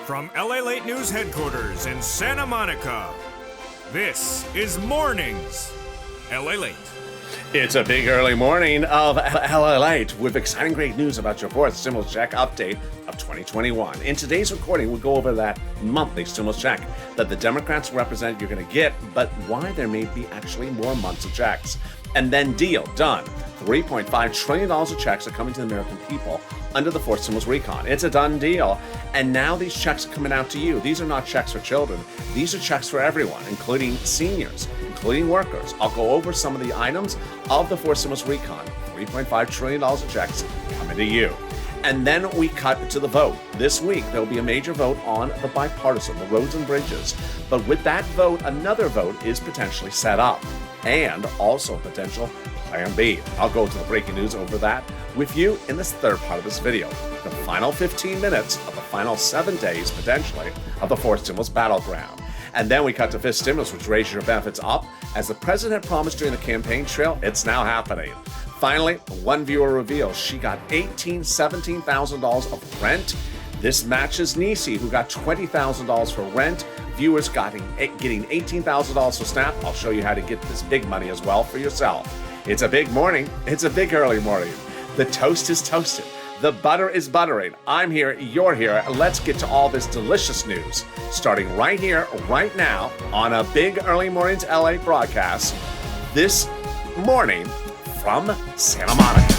From LALATE News headquarters in Santa Monica, this is Mornings LALATE. It's a big early morning of LALATE with exciting great news about your fourth stimulus check update of 2021. In today's recording, we'll go over that monthly stimulus check that the Democrats represent you're going to get, but why there may be actually more months of checks. And then deal, done. $3.5 trillion of checks are coming to the American people under the fourth stimulus recon. It's a done deal. And now these checks are coming out to you. These are not checks for children. These are checks for everyone, including seniors, including workers. I'll go over some of the items of the fourth stimulus recon. $3.5 trillion of checks coming to you. And then we cut to the vote. This week, there will be a major vote on the bipartisan, the roads and bridges. But with that vote, another vote is potentially set up, and also potential Plan B. I'll go to the breaking news over that with you in this third part of this video. The final 15 minutes of the final 7 days, potentially, of the fourth stimulus battleground. And then we cut to fifth stimulus, which raises your benefits up. As the president promised during the campaign trail, it's now happening. Finally, one viewer reveals she got $17,000 of rent. This matches Nisi, who got $20,000 for rent. Viewers getting $18,000 for SNAP. I'll show you how to get this big money as well for yourself. It's a big morning. It's a big early morning. The toast is toasted. The butter is buttering. I'm here. You're here. Let's get to all this delicious news, starting right here, right now, on a big early mornings LA broadcast this morning from Santa Monica.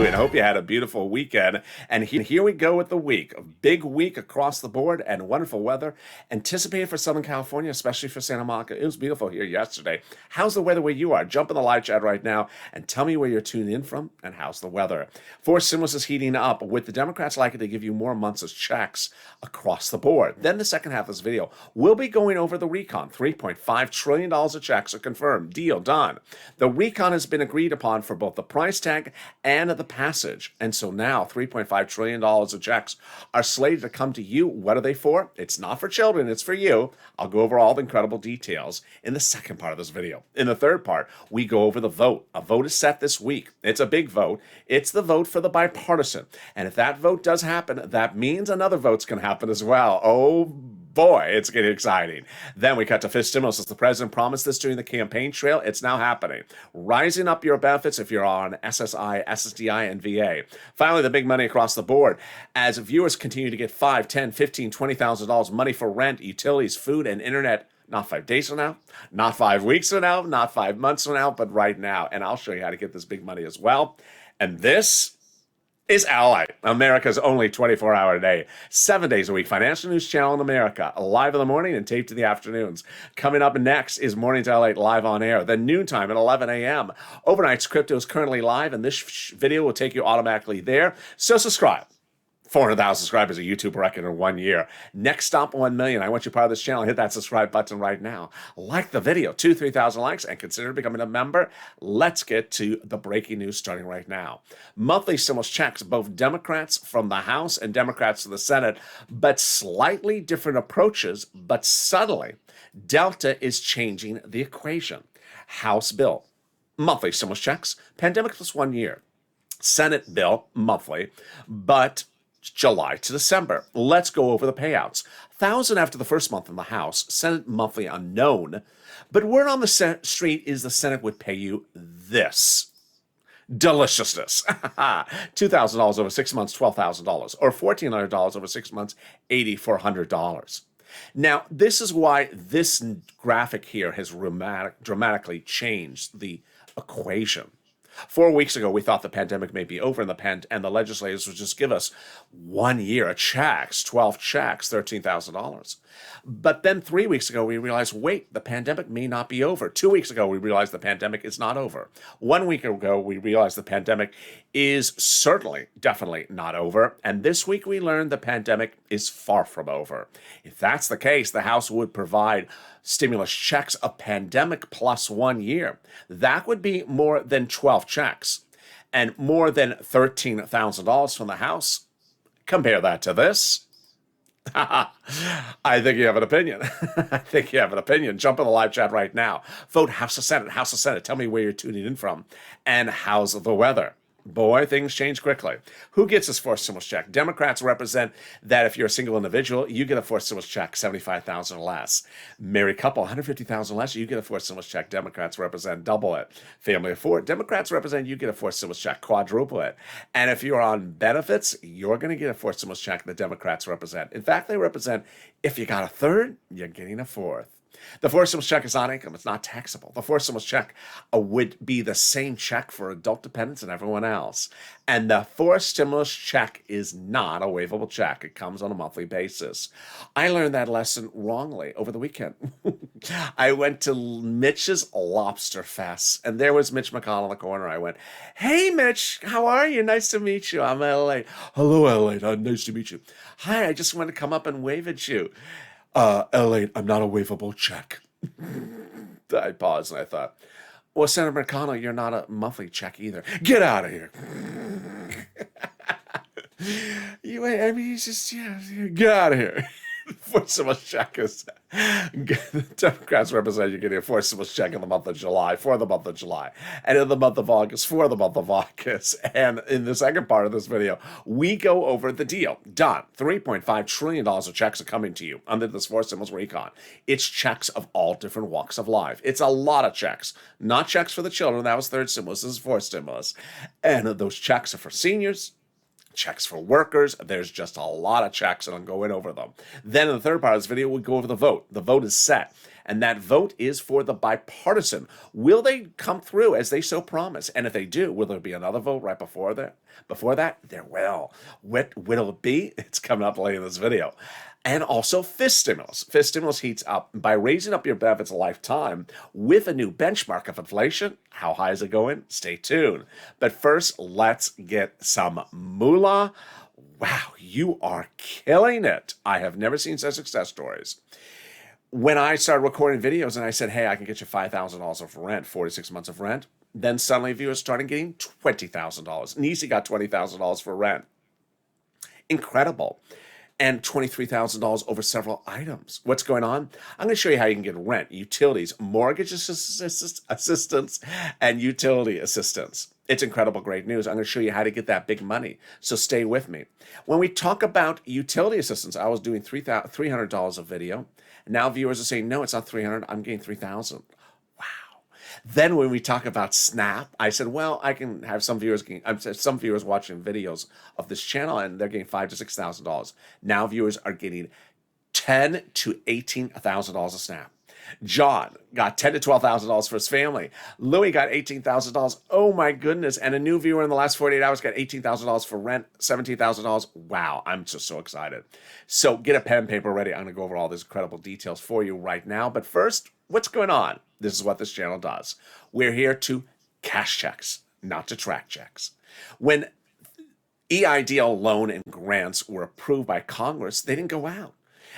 I hope you had a beautiful weekend. And here we go with the week. A big week across the board and wonderful weather anticipated for Southern California, especially for Santa Monica. It was beautiful here yesterday. How's the weather where you are? Jump in the live chat right now and tell me where you're tuning in from and how's the weather. Fourth stimulus is heating up, with the Democrats likely to give you more months of checks across the board. Then the second half of this video, we'll be going over the recon. $3.5 trillion of checks are confirmed. Deal done. The recon has been agreed upon for both the price tag and the passage. And so now $3.5 trillion of checks are slated to come to you. What are they for? It's not for children, it's for you. I'll go over all the incredible details in the second part of this video. In the third part, we go over the vote. A vote is set this week. It's a big vote. It's the vote for the bipartisan. And if that vote does happen, that means another vote's going to happen as well. Oh boy, it's getting exciting. Then we cut to fifth stimulus. As the president promised this during the campaign trail, it's now happening. Rising up your benefits if you're on SSI, SSDI, and VA. Finally, the big money across the board. As viewers continue to get $5, $10, $15, $20,000 money for rent, utilities, food, and internet. Not 5 days from now, not 5 weeks from now, not 5 months from now, but right now. And I'll show you how to get this big money as well. And this is LALATE, America's only 24-hour a day, 7 days a week financial news channel in America, live in the morning and taped in the afternoons. Coming up next is Mornings LALATE live on air, then noontime at 11 a.m. Overnight's crypto is currently live, and this video will take you automatically there. So subscribe. 400,000 subscribers, a YouTube record in 1 year. Next stop, 1 million. I want you part of this channel. Hit that subscribe button right now. Like the video, 2,000-3,000 likes, and consider becoming a member. Let's get to the breaking news starting right now. Monthly stimulus checks, both Democrats from the House and Democrats from the Senate, but slightly different approaches, but subtly, Delta is changing the equation. House bill, monthly stimulus checks, pandemic plus 1 year. Senate bill, monthly, but July to December. Let's go over the payouts. $1,000 after the first month in the House, Senate monthly unknown, but word on the street is the Senate would pay you this. Deliciousness. $2,000 over 6 months, $12,000, or $1,400 over 6 months, $8,400. Now, this is why this graphic here has dramatically changed the equation. 4 weeks ago, we thought the pandemic may be over, and the legislators would just give us 1 year of checks, 12 checks, $13,000. But then 3 weeks ago, we realized, wait, the pandemic may not be over. 2 weeks ago, we realized the pandemic is not over. 1 week ago, we realized the pandemic is certainly, definitely not over. And this week, we learned the pandemic is far from over. If that's the case, the House would provide stimulus checks of pandemic plus 1 year, that would be more than 12 checks and more than $13,000 from the House. Compare that to this. I think you have an opinion. I think you have an opinion. Jump in the live chat right now. Vote House or Senate. House or Senate. Tell me where you're tuning in from. And how's the weather? Boy, things change quickly. Who gets this forced stimulus check? Democrats represent that if you're a single individual, you get a forced stimulus check, $75,000 or less. Married couple, $150,000 less, you get a forced stimulus check. Democrats represent double it. Family of four, Democrats represent you get a forced stimulus check, quadruple it. And if you're on benefits, you're going to get a forced stimulus check the Democrats represent. In fact, they represent if you got a third, you're getting a fourth. The forced stimulus check is on income. It's not taxable. The forced stimulus check would be the same check for adult dependents and everyone else. And the forced stimulus check is not a waivable check. It comes on a monthly basis. I learned that lesson wrongly over the weekend. I went to Mitch's Lobster Fest, and there was Mitch McConnell in the corner. I went, "Hey, Mitch, how are you? Nice to meet you. I'm LA. Hello, LA. Nice to meet you. Hi, I just wanted to come up and wave at you. LA, I'm not a waivable check." I paused and I thought, well, Senator McConnell, you're not a monthly check either. Get out of here. He's just, get out of here. Forced stimulus check is, the Democrats represent you getting a forced stimulus check in the month of July, for the month of July, and in the month of August, for the month of August. And in the second part of this video, we go over the deal. Done. $3.5 trillion of checks are coming to you under this forced stimulus recon. It's checks of all different walks of life. It's a lot of checks. Not checks for the children. That was third stimulus. This is fourth stimulus. And those checks are for seniors, checks for workers. There's just a lot of checks, and I'm going over them. Then in the third part of this video, we go over the vote. The vote is set, and that vote is for the bipartisan. Will they come through as they so promise? And if they do, will there be another vote right before that? Before that, there will. What will it be? It's coming up later in this video. And also fifth stimulus. Fifth stimulus heats up by raising up your benefits a lifetime with a new benchmark of inflation. How high is it going? Stay tuned. But first, let's get some moolah. Wow, you are killing it. I have never seen such success stories. When I started recording videos and I said, hey, I can get you $5,000 of rent, 46 months of rent, then suddenly viewers started getting $20,000. Nisi got $20,000 for rent. Incredible. And $23,000 over several items. What's going on? I'm going to show you how you can get rent, utilities, mortgage assistance, and utility assistance. It's incredible, great news. I'm going to show you how to get that big money. So stay with me. When we talk about utility assistance, I was doing $300 a video. Now viewers are saying, no, it's not $300. I'm getting $3,000. Then when we talk about SNAP, I said, well, I can have some viewers watching videos of this channel and they're getting $5,000 to $6,000. Now viewers are getting $10,000 to $18,000 of SNAP. John got $10,000 to $12,000 for his family. Louis got $18,000. Oh my goodness. And a new viewer in the last 48 hours got $18,000 for rent, $17,000. Wow. I'm just so excited. So get a pen and paper ready. I'm going to go over all these incredible details for you right now. But first, what's going on? This is what this channel does. We're here to cash checks, not to track checks. When EIDL loan and grants were approved by Congress, they didn't go out.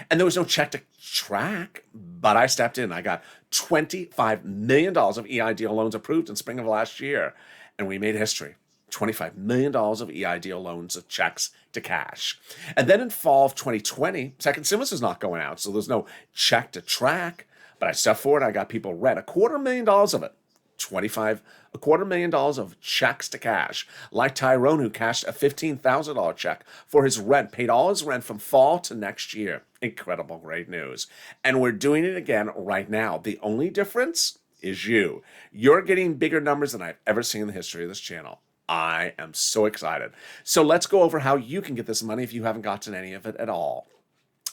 And there was no check to track, but I stepped in. I got $25 million of EIDL loans approved in spring of last year, and we made history. $25 million of EIDL loans of checks to cash. And then in fall of 2020, second stimulus is not going out, so there's no check to track, but I stepped forward, I got people rent $250,000 of it. $250,000 of checks to cash. Like Tyrone, who cashed a $15,000 check for his rent, paid all his rent from fall to next year. Incredible, great news. And we're doing it again right now. The only difference is you. You're getting bigger numbers than I've ever seen in the history of this channel. I am so excited. So let's go over how you can get this money if you haven't gotten any of it at all.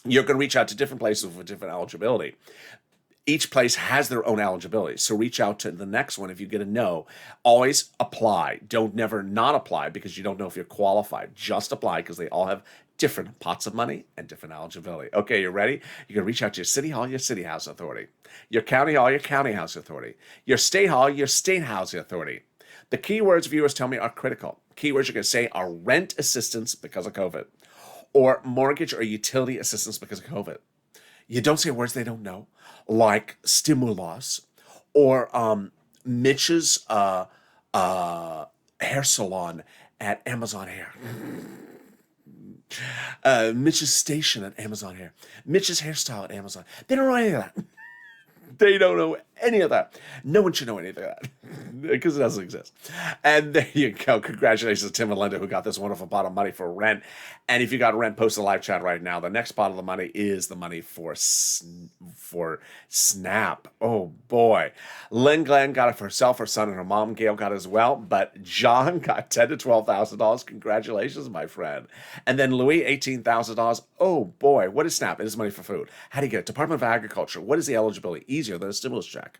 You're going to reach out to different places with different eligibility. Each place has their own eligibility, so reach out to the next one if you get a no. Always apply. Don't never not apply because you don't know if you're qualified. Just apply because they all have different pots of money and different eligibility. Okay, you ready? You can reach out to your city hall, your city housing authority. Your county hall, your county housing authority. Your state hall, your state housing authority. The keywords viewers tell me are critical. Keywords you're going to say are rent assistance because of COVID, or mortgage or utility assistance because of COVID. You don't say words they don't know. like stimulus, or Mitch's hair salon at Amazon Hair. Mitch's station at Amazon Hair. Mitch's hairstyle at Amazon. They don't know any of that. They don't know any of that. No one should know any of that because it doesn't exist. And there you go. Congratulations to Tim and Linda who got this wonderful pot of money for rent. And if you got rent, post a live chat right now. The next pot of the money is the money for Snap. Oh boy. Lynn Glenn got it for herself, her son, and her mom. Gail got it as well. But John got $10,000 to $12,000. Congratulations, my friend. And then Louis, $18,000. Oh boy. What is Snap? It is money for food. How do you get it? Department of Agriculture. What is the eligibility? Easier than a stimulus check.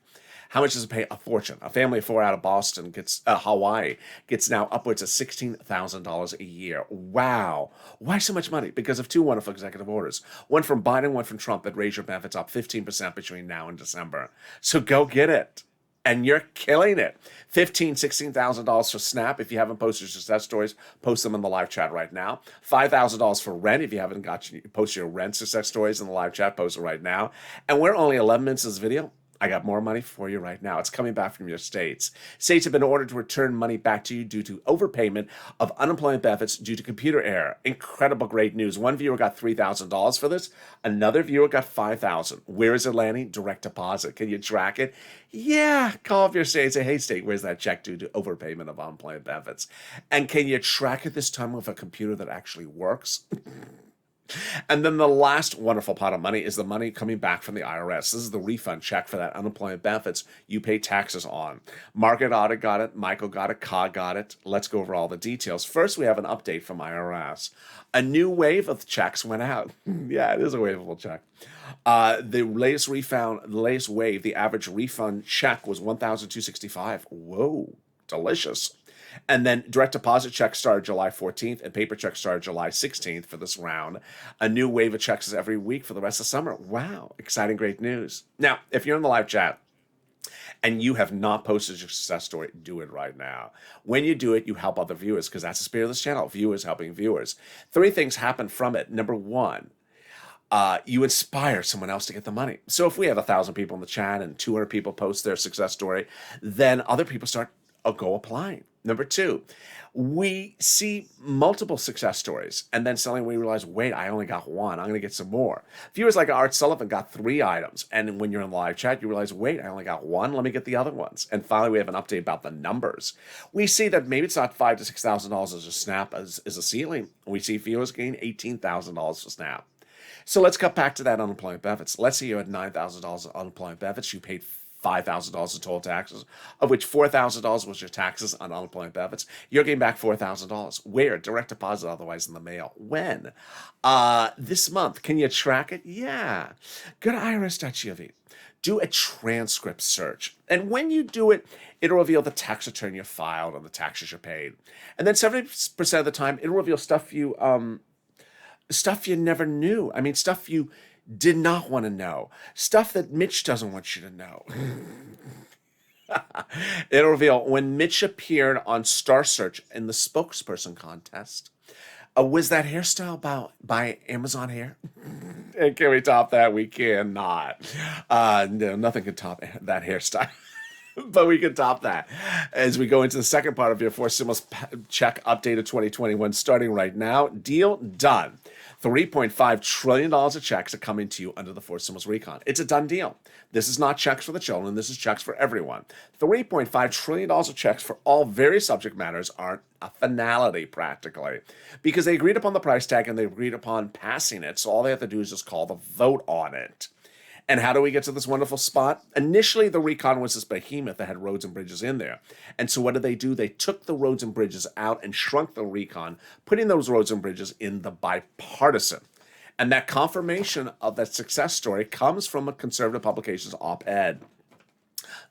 How much does it pay? A fortune. A family of 4 out of Boston gets Hawaii gets now upwards of $16,000 a year. Wow. Why so much money? Because of 2 wonderful executive orders. One from Biden, one from Trump that raise your benefits up 15% between now and December. So go get it. And you're killing it. $16,000 for Snap. If you haven't posted your success stories, post them in the live chat right now. $5,000 for rent. If you haven't post your rent success stories in the live chat, post it right now. And we're only 11 minutes of this video. I got more money for you right now. It's coming back from your states. States have been ordered to return money back to you due to overpayment of unemployment benefits due to computer error. Incredible, great news. One viewer got $3,000 for this. Another viewer got $5,000. Where is it landing? Direct deposit. Can you track it? Yeah. Call up your state and say, hey, state, where's that check due to overpayment of unemployment benefits? And can you track it this time with a computer that actually works? And then the last wonderful pot of money is the money coming back from the IRS. This is the refund check for that unemployment benefits you pay taxes on. Margaret Otter got it. Michael got it. Ka got it. Let's go over all the details. First, we have an update from IRS. A new wave of checks went out. Yeah, it is a waivable check. The latest wave, the average refund check was $1,265. Whoa, delicious. And then direct deposit checks started July 14th and paper checks started July 16th for this round. A new wave of checks is every week for the rest of summer. Wow, exciting, great news. Now, if you're in the live chat and you have not posted your success story, do it right now. When you do it, you help other viewers because that's the spirit of this channel, viewers helping viewers. 3 things happen from it. Number 1, you inspire someone else to get the money. So if we have 1,000 people in the chat and 200 people post their success story, then other people go applying. Number 2, we see multiple success stories, and then suddenly we realize, wait, I only got 1. I'm going to get some more. Viewers like Art Sullivan got 3 items, and when you're in the live chat, you realize, wait, I only got 1. Let me get the other ones. And finally, we have an update about the numbers. We see that maybe it's not $5,000 to $6,000 as a Snap as a ceiling. We see viewers gain $18,000 for Snap. So let's cut back to that unemployment benefits. Let's say you had $9,000 of unemployment benefits. You paid $5,000 in total taxes, of which $4,000 was your taxes on unemployment benefits. You're getting back $4,000. Where? Direct deposit, otherwise in the mail. When? This month. Can you track it? Yeah. Go to irs.gov. Do a transcript search. And when you do it, it'll reveal the tax return you filed and the taxes you paid. And then 70% of the time, it'll reveal stuff you never knew. I mean, stuff you did not want to know. Stuff that Mitch doesn't want you to know. It'll reveal when Mitch appeared on Star Search in the spokesperson contest. Was that hairstyle by Amazon Hair? And can we top that? We cannot. No, nothing can top that hairstyle. But we can top that as we go into the second part of your Forced Stimulus Check updated 2021 starting right now. Deal done. $3.5 trillion of checks are coming to you under the Forced Stimulus Recon. It's a done deal. This is not checks for the children. This is checks for everyone. $3.5 trillion of checks for all various subject matters aren't a finality practically because they agreed upon the price tag and they agreed upon passing it. So all they have to do is just call the vote on it. And how do we get to this wonderful spot? Initially, the recon was this behemoth that had roads and bridges in there. And so what did they do? They took the roads and bridges out and shrunk the recon, putting those roads and bridges in the bipartisan. And that confirmation of that success story comes from a conservative publication's op-ed.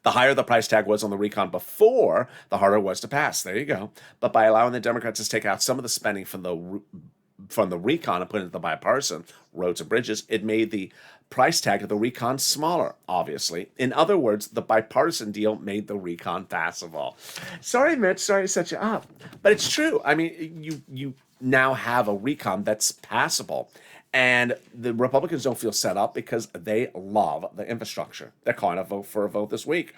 The higher the price tag was on the recon before, the harder it was to pass. There you go. But by allowing the Democrats to take out some of the spending from the recon and put it into the bipartisan roads and bridges, it made the price tag of the recon smaller, obviously. In other words, the bipartisan deal made the recon passable. Sorry, Mitch, sorry to set you up. But it's true. I mean, you now have a recon that's passable. And the Republicans don't feel set up because they love the infrastructure. They're calling a vote for a vote this week.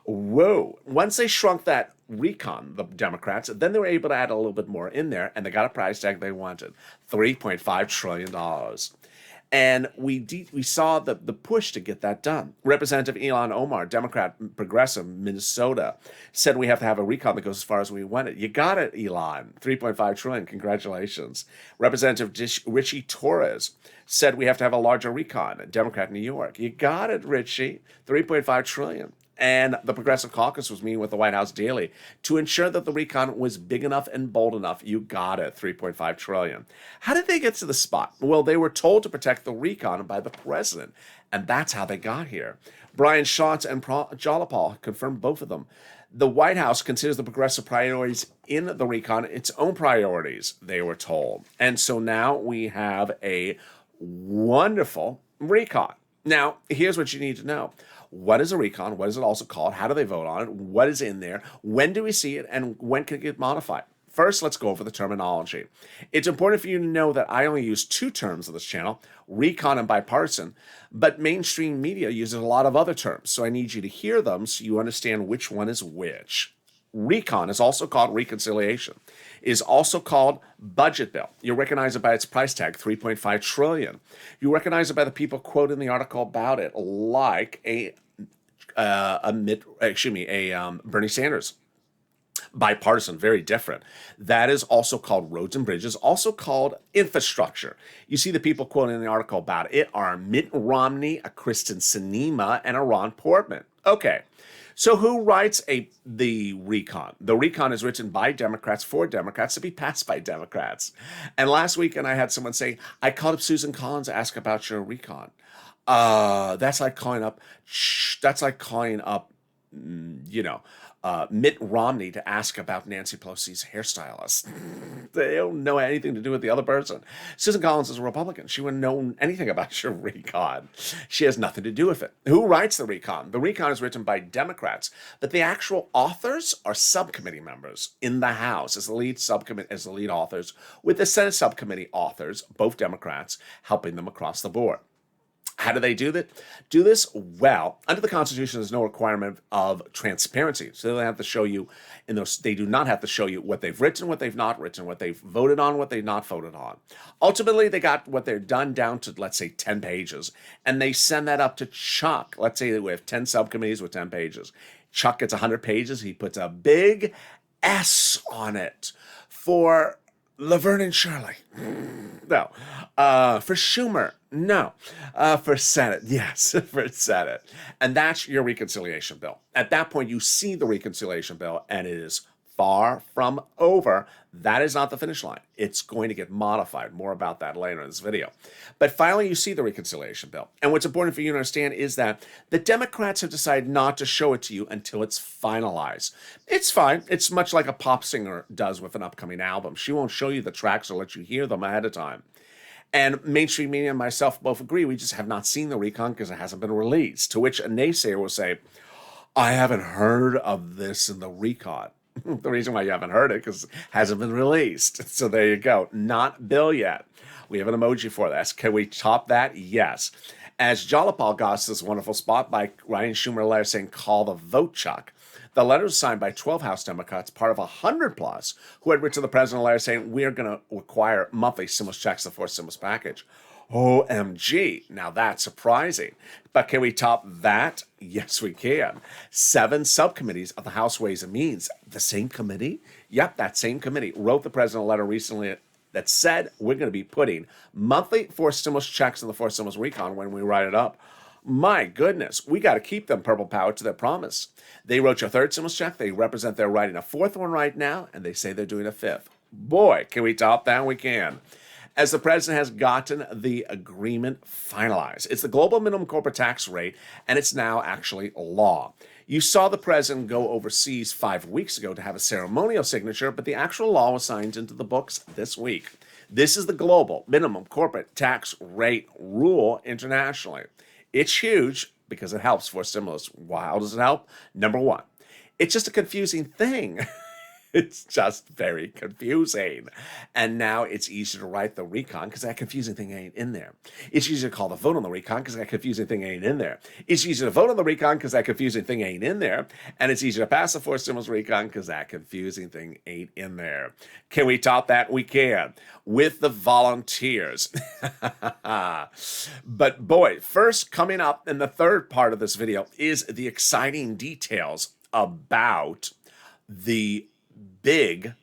Whoa. Once they shrunk that recon, the Democrats, then they were able to add a little bit more in there, and they got a price tag they wanted, $3.5 trillion. And we saw the push to get that done. Representative Ilhan Omar, Democrat, progressive, Minnesota, said we have to have a recon that goes as far as we want it. You got it, Elon. $3.5 trillion. Congratulations. Representative Richie Torres said we have to have a larger recon. Democrat, New York. You got it, Richie. $3.5 trillion. And the Progressive Caucus was meeting with the White House daily to ensure that the recon was big enough and bold enough. You got it, $3.5 trillion. How did they get to the spot? Well, they were told to protect the recon by the president, and that's how they got here. Brian Schatz and Jalapal confirmed both of them. The White House considers the progressive priorities in the recon its own priorities, they were told. And so now we have a wonderful recon. Now, here's what you need to know. What is a recon? What is it also called? How do they vote on it? What is in there? When do we see it? And when can it get modified? First, let's go over the terminology. It's important for you to know that I only use two terms on this channel, recon and bipartisan, but mainstream media uses a lot of other terms. So I need you to hear them so you understand which one is which. Recon is also called reconciliation, is also called budget bill. You recognize it by its price tag, $3.5 trillion. You recognize it by the people quoted in the article about it, like Bernie Sanders. Bipartisan, very different. That is also called roads and bridges, also called infrastructure. You see the people quoted in the article about it are Mitt Romney, a Kristen Sinema, and a Ron Portman. Okay. So who writes the recon? The recon is written by Democrats for Democrats to be passed by Democrats. And last weekend I had someone say, I called up Susan Collins to ask about your recon. That's like calling up, Mitt Romney to ask about Nancy Pelosi's hairstylist. They don't know anything to do with the other person. Susan Collins is a Republican. She wouldn't know anything about your recon. She has nothing to do with it. Who writes the recon? The recon is written by Democrats, but the actual authors are subcommittee members in the House as the lead authors, with the Senate subcommittee authors, both Democrats, helping them across the board. How do they do that? Do this? Well, under the Constitution, there's no requirement of transparency. So they don't have to show you they do not have to show you what they've written, what they've not written, what they've voted on, what they've not voted on. Ultimately, they got what they're done down to, let's say, 10 pages, and they send that up to Chuck. Let's say that we have 10 subcommittees with 10 pages. Chuck gets 100 pages. He puts a big S on it for Laverne and Shirley. No. For Schumer. No. For Senate. Yes, for Senate. And that's your reconciliation bill. At that point, you see the reconciliation bill, and it is far from over. That is not the finish line. It's going to get modified. More about that later in this video. But finally, you see the reconciliation bill. And what's important for you to understand is that the Democrats have decided not to show it to you until it's finalized. It's fine. It's much like a pop singer does with an upcoming album. She won't show you the tracks or let you hear them ahead of time. And mainstream media and myself both agree we just have not seen the recon because it hasn't been released. To which a naysayer will say, I haven't heard of this in the recon. The reason why you haven't heard it because it hasn't been released. So there you go. Not bill yet. We have an emoji for that. Can we top that? Yes. As Jalapal got us this wonderful spot by Ryan Schumer letter saying, call the vote, Chuck. The letter was signed by 12 House Democrats, part of 100 plus, who had written to the president a letter saying, we are going to require monthly stimulus checks, the fourth stimulus package. OMG. Now that's surprising. But can we top that? Yes, we can. 7 subcommittees of the House Ways and Means. The same committee? Yep, that same committee wrote the president a letter recently that said we're going to be putting monthly fourth stimulus checks in the fourth stimulus recon when we write it up. My goodness, we got to keep them purple power to their promise. They wrote your third stimulus check. They represent they're writing a fourth one right now, and they say they're doing a fifth. Boy, can we top that? We can. As the president has gotten the agreement finalized. It's the global minimum corporate tax rate, and it's now actually law. You saw the president go overseas 5 weeks ago to have a ceremonial signature, but the actual law was signed into the books this week. This is the global minimum corporate tax rate rule internationally. It's huge because it helps for stimulus. How does it help? Number one, it's just a confusing thing. It's just very confusing. And now it's easier to write the recon because that confusing thing ain't in there. It's easier to call the vote on the recon because that confusing thing ain't in there. It's easier to vote on the recon because that confusing thing ain't in there. And it's easier to pass the forced stimulus recon because that confusing thing ain't in there. Can we top that? We can. With the volunteers. But boy, first coming up in the third part of this video is the exciting details about the big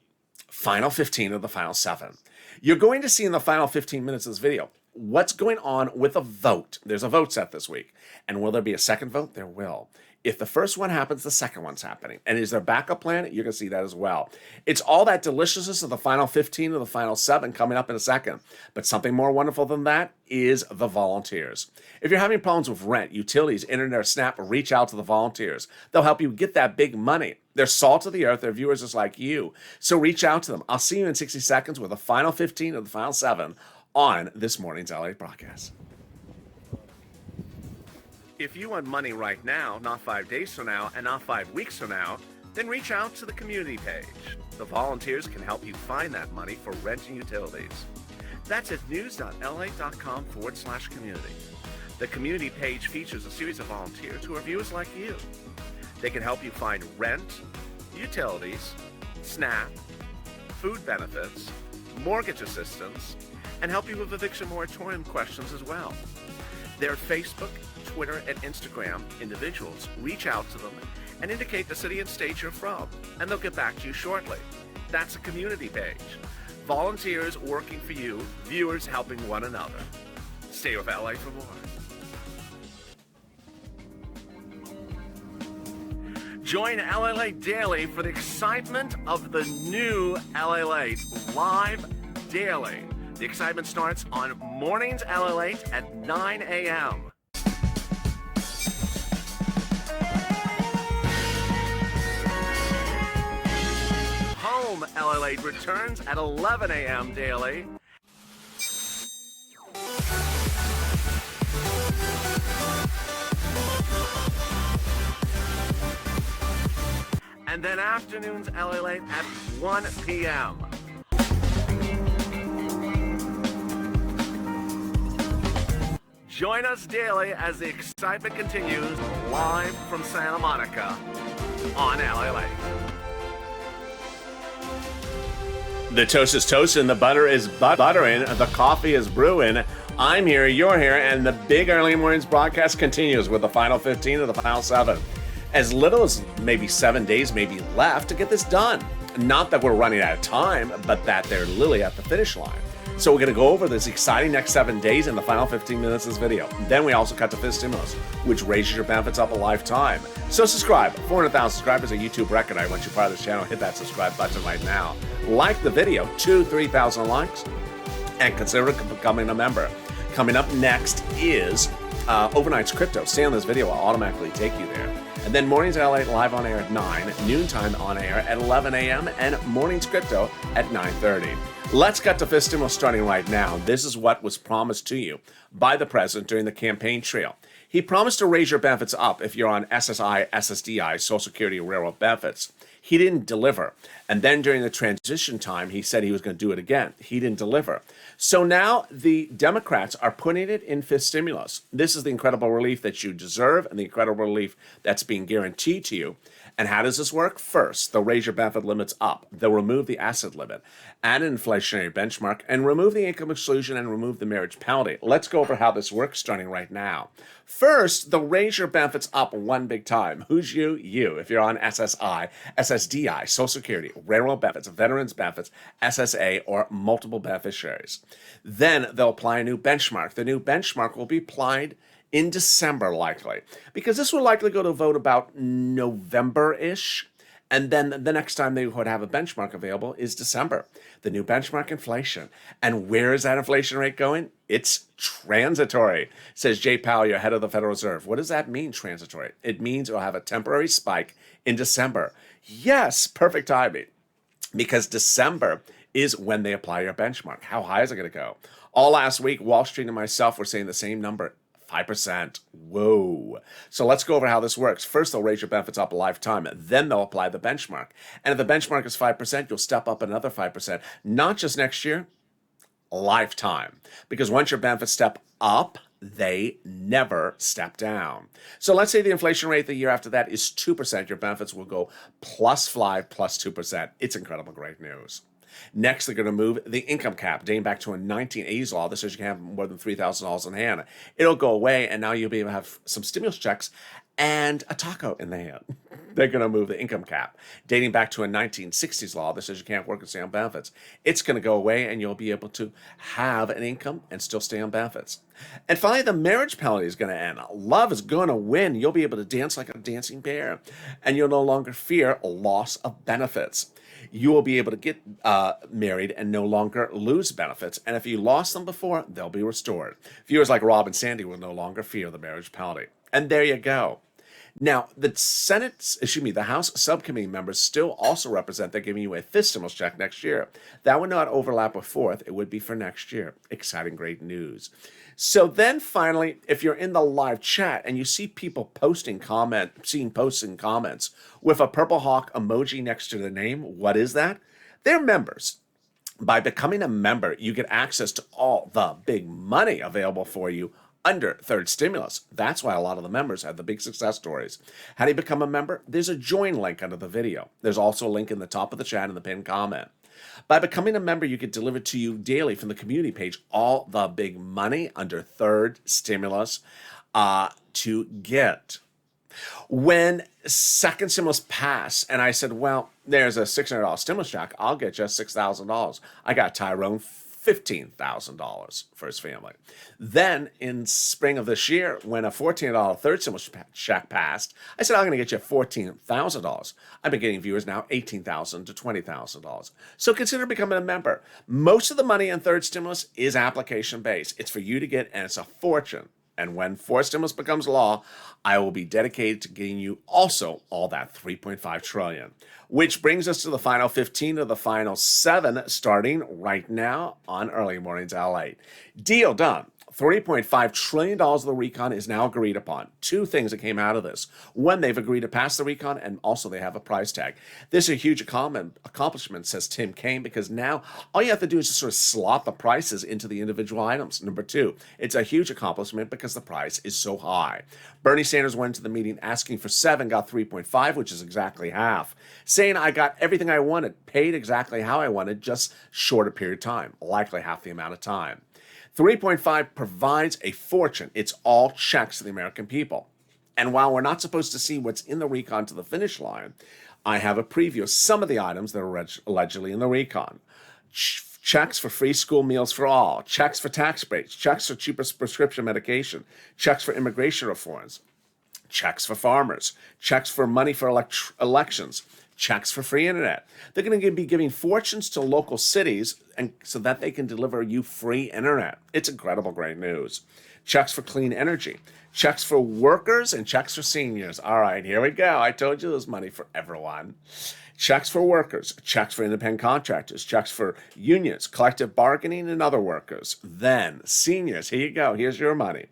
final 15 of the final 7. You're going to see in the final 15 minutes of this video what's going on with a vote. There's a vote set this week. And will there be a second vote? There will. If the first one happens, the second one's happening. And is there a backup plan? You're going to see that as well. It's all that deliciousness of the final 15 of the final 7 coming up in a second. But something more wonderful than that is the volunteers. If you're having problems with rent, utilities, internet, or SNAP, reach out to the volunteers. They'll help you get that big money. They're salt of the earth. They're viewers just like you. So reach out to them. I'll see you in 60 seconds with the final 15 of the final 7 on this morning's LA broadcast. If you want money right now, not 5 days from now, and not 5 weeks from now, then reach out to the community page. The volunteers can help you find that money for rent and utilities. That's at news.la.com/community. The community page features a series of volunteers who are viewers like you. They can help you find rent, utilities, SNAP, food benefits, mortgage assistance, and help you with eviction moratorium questions as well. They're Facebook, Twitter, and Instagram individuals. Reach out to them and indicate the city and state you're from, and they'll get back to you shortly. That's a community page. Volunteers working for you, viewers helping one another. Stay with LA for more. Join LALATE Daily for the excitement of the new LALATE live daily. The excitement starts on mornings LALATE at 9 a.m. Home LALATE returns at 11 a.m. daily. And then afternoons LALATE at 1 p.m. Join us daily as the excitement continues live from Santa Monica on LALATE. The toast is toasting, the butter is buttering, the coffee is brewing. I'm here, you're here, and the big early mornings broadcast continues with the final 15 of the final 7. As little as maybe 7 days may be left to get this done. Not that we're running out of time, but that they're literally at the finish line. So we're going to go over this exciting next 7 days in the final 15 minutes of this video. Then we also cut to Fifth Stimulus, which raises your benefits up a lifetime. So subscribe. 400,000 subscribers, a YouTube record. I want you part of this channel. Hit that subscribe button right now. Like the video, 2,000-3,000 likes, and consider becoming a member. Coming up next is Overnight's Crypto. Stay on this video. I'll automatically take you there. And then Mornings LA live on air at 9, noontime on air at 11 a.m., and Mornings Crypto at 9:30. Let's get to Fifth Stimulus starting right now. This is what was promised to you by the president during the campaign trail. He promised to raise your benefits up if you're on SSI, SSDI, Social Security, Railroad benefits. He didn't deliver. And then during the transition time, he said he was going to do it again. He didn't deliver. So now the Democrats are putting it in Fifth Stimulus. This is the incredible relief that you deserve and the incredible relief that's being guaranteed to you. And how does this work? First, they'll raise your benefit limits up. They'll remove the asset limit, add an inflationary benchmark, and remove the income exclusion and remove the marriage penalty. Let's go over how this works starting right now. First, they'll raise your benefits up one big time. Who's you? You. If you're on SSI, SSDI, Social Security, Railroad benefits, Veterans benefits, SSA, or multiple beneficiaries. Then they'll apply a new benchmark. The new benchmark will be applied in December, likely, because this will likely go to vote about November-ish. And then the next time they would have a benchmark available is December, the new benchmark inflation. And where is that inflation rate going? It's transitory, says Jay Powell, your head of the Federal Reserve. What does that mean, transitory? It means it'll have a temporary spike in December. Yes, perfect timing, because December is when they apply your benchmark. How high is it going to go? All last week, Wall Street and myself were saying the same number, 5%. Whoa. So let's go over how this works. First, they'll raise your benefits up a lifetime. Then they'll apply the benchmark. And if the benchmark is 5%, you'll step up another 5%, not just next year, lifetime. Because once your benefits step up, they never step down. So let's say the inflation rate the year after that is 2%. Your benefits will go +5 +2%. It's incredible, great news. Next, they're going to move the income cap, dating back to a 1980s law. This says you can have more than $3,000 in hand. It'll go away, and now you'll be able to have some stimulus checks and a taco in the hand. They're going to move the income cap, dating back to a 1960s law that says you can't work and stay on benefits. It's going to go away, and you'll be able to have an income and still stay on benefits. And finally, the marriage penalty is going to end. Love is going to win. You'll be able to dance like a dancing bear, and you'll no longer fear loss of benefits. You will be able to get married and no longer lose benefits. And if you lost them before, they'll be restored. Viewers like Rob and Sandy will no longer fear the marriage penalty. And there you go. Now, the House subcommittee members still also represent they're giving you a fifth stimulus check next year. That would not overlap with fourth. It would be for next year. Exciting, great news. So then finally, if you're in the live chat and you see people posting comments with a purple hawk emoji next to their name, what is that? They're members. By becoming a member, you get access to all the big money available for you under third stimulus. That's why a lot of the members have the big success stories. How do you become a member? There's a join link under the video. There's also a link in the top of the chat in the pinned comment. By becoming a member, you get delivered to you daily from the community page all the big money under third stimulus to get. When second stimulus passed, and I said, well, there's a $600 stimulus check, I'll get just $6,000. I got Tyrone $15,000 for his family. Then in spring of this year, when a $14 third stimulus check passed, I said, I'm going to get you $14,000. I've been getting viewers now $18,000 to $20,000. So consider becoming a member. Most of the money in third stimulus is application based. It's for you to get, and it's a fortune. And when fourth stimulus becomes law, I will be dedicated to getting you also all that $3.5 trillion. Which brings us to the final 15 of the final 7 starting right now on Early Mornings LA. Deal done. $3.5 trillion of the recon is now agreed upon. 2 things that came out of this. One, they've agreed to pass the recon, and also they have a price tag. This is a huge accomplishment, says Tim Kaine, because now all you have to do is just sort of slot the prices into the individual items. Number 2, it's a huge accomplishment because the price is so high. Bernie Sanders went to the meeting asking for 7, got 3.5, which is exactly half. Saying I got everything I wanted, paid exactly how I wanted, just shorter period of time, likely half the amount of time. 3.5 provides a fortune. It's all checks to the American people. And while we're not supposed to see what's in the recon to the finish line, I have a preview of some of the items that are allegedly in the recon. Checks for free school meals for all, checks for tax breaks, checks for cheaper prescription medication, checks for immigration reforms, checks for farmers, checks for money for elections, checks for free internet. They're going to be giving fortunes to local cities and so that they can deliver you free internet. It's incredible, great news. Checks for clean energy, checks for workers, and checks for seniors. All right, here we go. I told you there's money for everyone. Checks for workers, checks for independent contractors, checks for unions, collective bargaining, and other workers. Then seniors, here you go. Here's your money.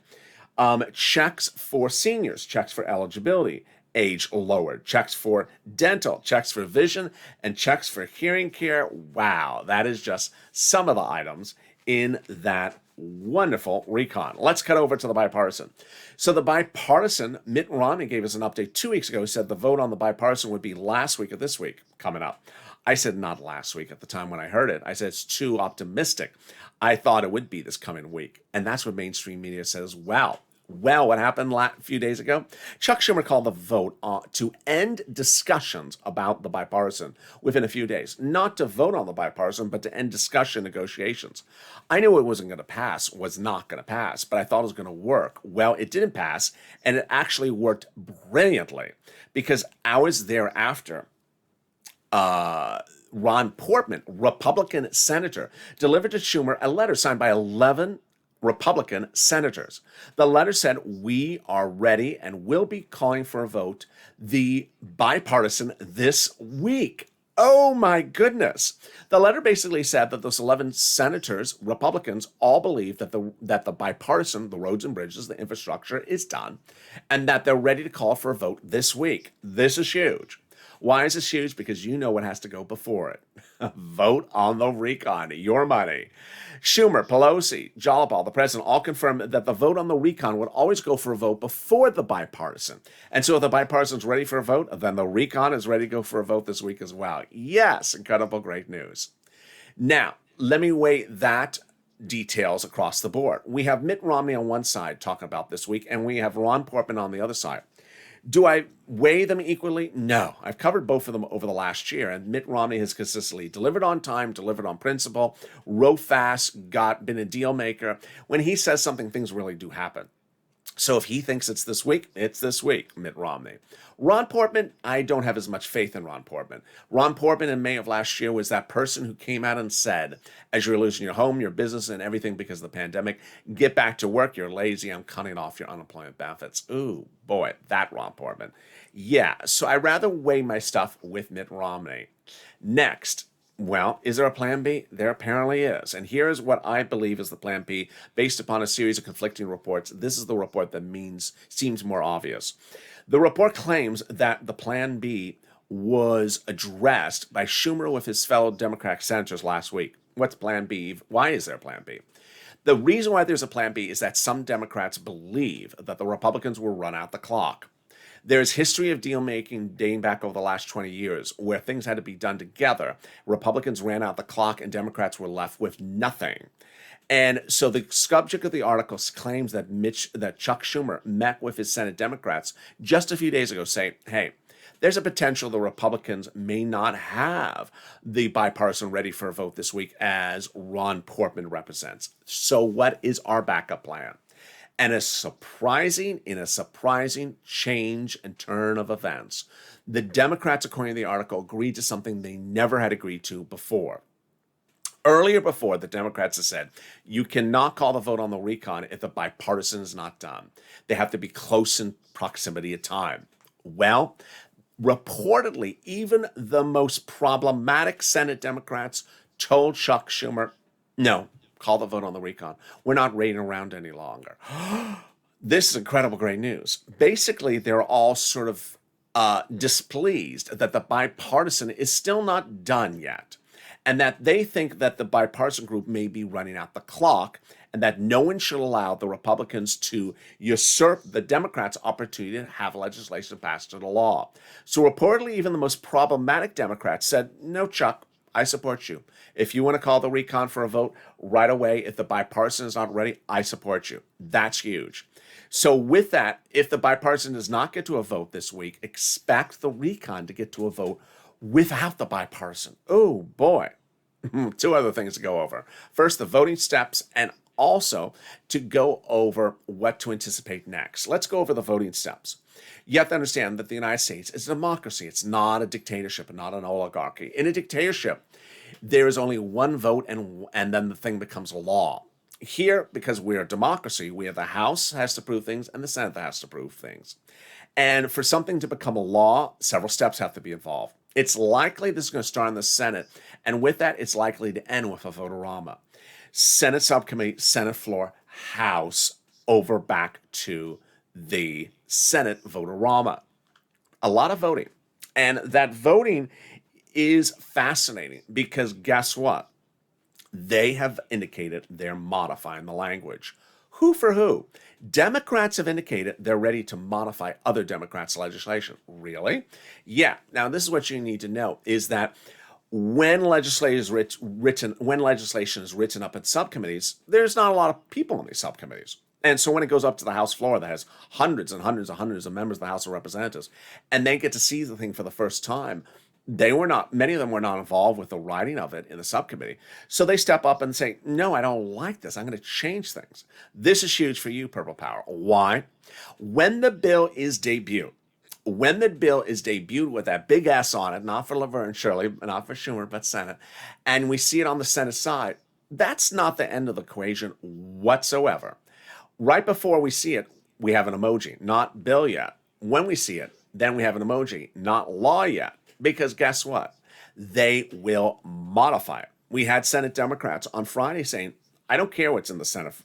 Checks for seniors, checks for eligibility, age lowered, checks for dental, checks for vision, and checks for hearing care. Wow, that is just some of the items in that wonderful recon. Let's cut over to the bipartisan. So the bipartisan, Mitt Romney gave us an update 2 weeks ago. He said the vote on the bipartisan would be last week or this week coming up. I said not last week at the time when I heard it. I said it's too optimistic. I thought it would be this coming week. And that's what mainstream media says. Well, what happened a few days ago? Chuck Schumer called the vote to end discussions about the bipartisan within a few days. Not to vote on the bipartisan, but to end discussion negotiations. I knew it wasn't going to pass, was not going to pass, but I thought it was going to work. Well, it didn't pass, and it actually worked brilliantly because hours thereafter, Ron Portman, Republican senator, delivered to Schumer a letter signed by 11 Republican senators. The letter said, we are ready and will be calling for a vote, the bipartisan, this week. Oh my goodness. The letter basically said that those 11 senators, Republicans, all believe that the bipartisan, the roads and bridges, the infrastructure is done, and that they're ready to call for a vote this week. This is huge. Why is this huge? Because you know what has to go before it. Vote on the recon, your money. Schumer, Pelosi, Jollipaul, the president, all confirmed that the vote on the recon would always go for a vote before the bipartisan. And so if the bipartisan's ready for a vote, then the recon is ready to go for a vote this week as well. Yes, incredible, great news. Now, let me weigh that details across the board. We have Mitt Romney on one side talking about this week, and we have Ron Portman on the other side. Do I weigh them equally? No. I've covered both of them over the last year, and Mitt Romney has consistently delivered on time, delivered on principle, wrote fast, been a deal maker. When he says something, things really do happen. So if he thinks it's this week, Mitt Romney. Ron Portman, I don't have as much faith in Ron Portman. Ron Portman in May of last year was that person who came out and said, as you're losing your home, your business, and everything because of the pandemic, get back to work, you're lazy, I'm cutting off your unemployment benefits. Ooh, boy, that Ron Portman. Yeah, so I rather weigh my stuff with Mitt Romney. Next, well, is there a plan B? There apparently is. And here is what I believe is the plan B based upon a series of conflicting reports. This is the report that seems more obvious. The report claims that the plan B was addressed by Schumer with his fellow Democratic senators last week. What's plan B? Why is there a plan B? The reason why there's a plan B is that some Democrats believe that the Republicans will run out the clock. There's history of deal making dating back over the last 20 years where things had to be done together. Republicans ran out the clock and Democrats were left with nothing. And so the subject of the article claims that Chuck Schumer met with his Senate Democrats just a few days ago saying, hey, there's a potential the Republicans may not have the bipartisan ready for a vote this week as Ron Portman represents. So what is our backup plan? And in a surprising change and turn of events, the Democrats, according to the article, agreed to something they never had agreed to before. Earlier before, the Democrats have said, you cannot call the vote on the recon if the bipartisan is not done. They have to be close in proximity of time. Well, reportedly, even the most problematic Senate Democrats told Chuck Schumer, no, call the vote on the recon. We're not waiting around any longer. This is incredible, great news. Basically, they're all sort of displeased that the bipartisan is still not done yet, and that they think that the bipartisan group may be running out the clock, and that no one should allow the Republicans to usurp the Democrats' opportunity to have legislation passed into law. So reportedly, even the most problematic Democrats said, no, Chuck, I support you. If you want to call the recon for a vote right away, if the bipartisan is not ready, I support you. That's huge. So with that, if the bipartisan does not get to a vote this week, expect the recon to get to a vote without the bipartisan. Oh, boy. Two other things to go over. First, the voting steps, and also to go over what to anticipate next. Let's go over the voting steps. You have to understand that the United States is a democracy. It's not a dictatorship and not an oligarchy. In a dictatorship, there is only one vote and then the thing becomes law. Here, because we're a democracy, we have the House has to approve things and the Senate has to approve things. And for something to become a law, several steps have to be involved. It's likely this is going to start in the Senate, and with that, it's likely to end with a vote-a-rama. Senate subcommittee, Senate floor, House, over back to the Senate vote-a-rama. A lot of voting. And that voting is fascinating because guess what? They have indicated they're modifying the language. Who for who? Democrats have indicated they're ready to modify other Democrats' legislation. Really? Yeah. Now, this is what you need to know, is that when legislation is written up in subcommittees, there's not a lot of people in these subcommittees. And so when it goes up to the House floor that has hundreds and hundreds and hundreds of members of the House of Representatives, and they get to see the thing for the first time, many of them were not involved with the writing of it in the subcommittee. So they step up and say, no, I don't like this. I'm going to change things. This is huge for you, Purple Power. Why? When the bill is debuted with that big S on it, not for Laverne Shirley, not for Schumer, but Senate, and we see it on the Senate side, that's not the end of the equation whatsoever. Right before we see it, we have an emoji, not bill yet. When we see it, then we have an emoji, not law yet. Because guess what? they will modify it. We had Senate Democrats on Friday saying, I don't care what's in the Senate,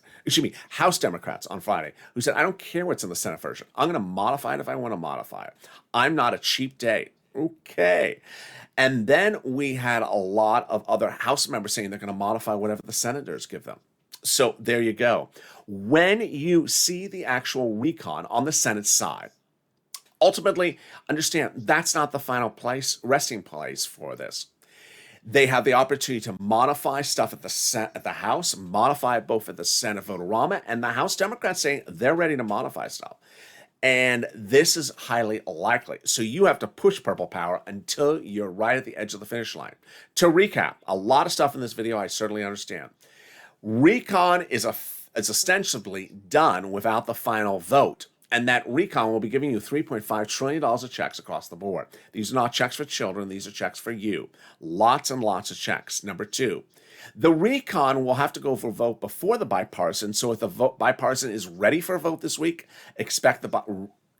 House Democrats on Friday who said, I don't care what's in the Senate version. I'm going to modify it if I want to modify it. I'm not a cheap date. Okay. And then we had a lot of other House members saying they're going to modify whatever the senators give them. So there you go. When you see the actual recon on the Senate side, ultimately, understand that's not the final resting place for this. They have the opportunity to modify stuff at the House, modify it both at the Senate vote-a-rama, and the House Democrats saying they're ready to modify stuff. And this is highly likely. So you have to push purple power until you're right at the edge of the finish line. To recap, a lot of stuff in this video I certainly understand. Recon is ostensibly done without the final vote. And that recon will be giving you $3.5 trillion of checks across the board. These are not checks for children. These are checks for you. Lots and lots of checks. Number two, the recon will have to go for a vote before the bipartisan. So if the bipartisan is ready for a vote this week, expect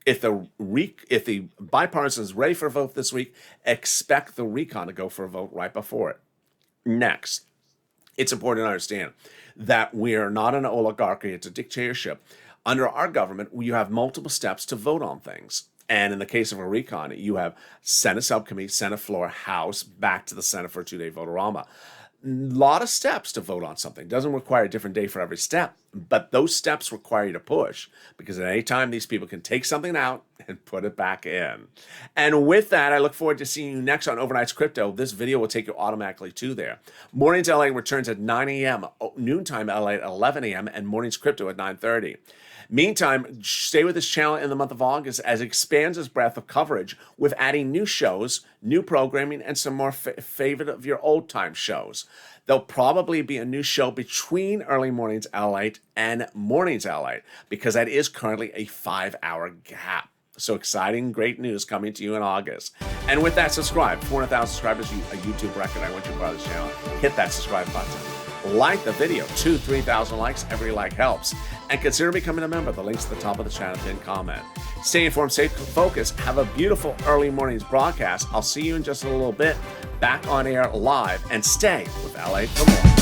if the bipartisan is ready for a vote this week, expect the recon to go for a vote right before it. Next, it's important to understand that we are not an oligarchy. It's a dictatorship. Under our government, you have multiple steps to vote on things. And in the case of a recon, you have Senate subcommittee, Senate floor, House, back to the Senate for a 2-day vote-a-rama. A lot of steps to vote on something. Doesn't require a different day for every step, but those steps require you to push, because at any time these people can take something out and put it back in. And with that, I look forward to seeing you next on Overnight's Crypto. This video will take you automatically to there. Mornings LA returns at 9 a.m., noontime LA at 11 a.m., and Mornings Crypto at 9:30. Meantime, stay with this channel in the month of August as it expands its breadth of coverage with adding new shows, new programming, and some more favorite of your old-time shows. There'll probably be a new show between Early Mornings LA and Mornings LA, because that is currently a 5-hour gap. So exciting, great news coming to you in August. And with that, subscribe. 400,000 subscribers, a YouTube record. I want you to part of this channel. Hit that subscribe button. Like the video. 2,000-3,000 likes. Every like helps. And consider becoming a member. The link's at the top of the channel. Pinned comment. Stay informed, stay focused. Have a beautiful early mornings broadcast. I'll see you in just a little bit. Back on air live. And stay with LA for more.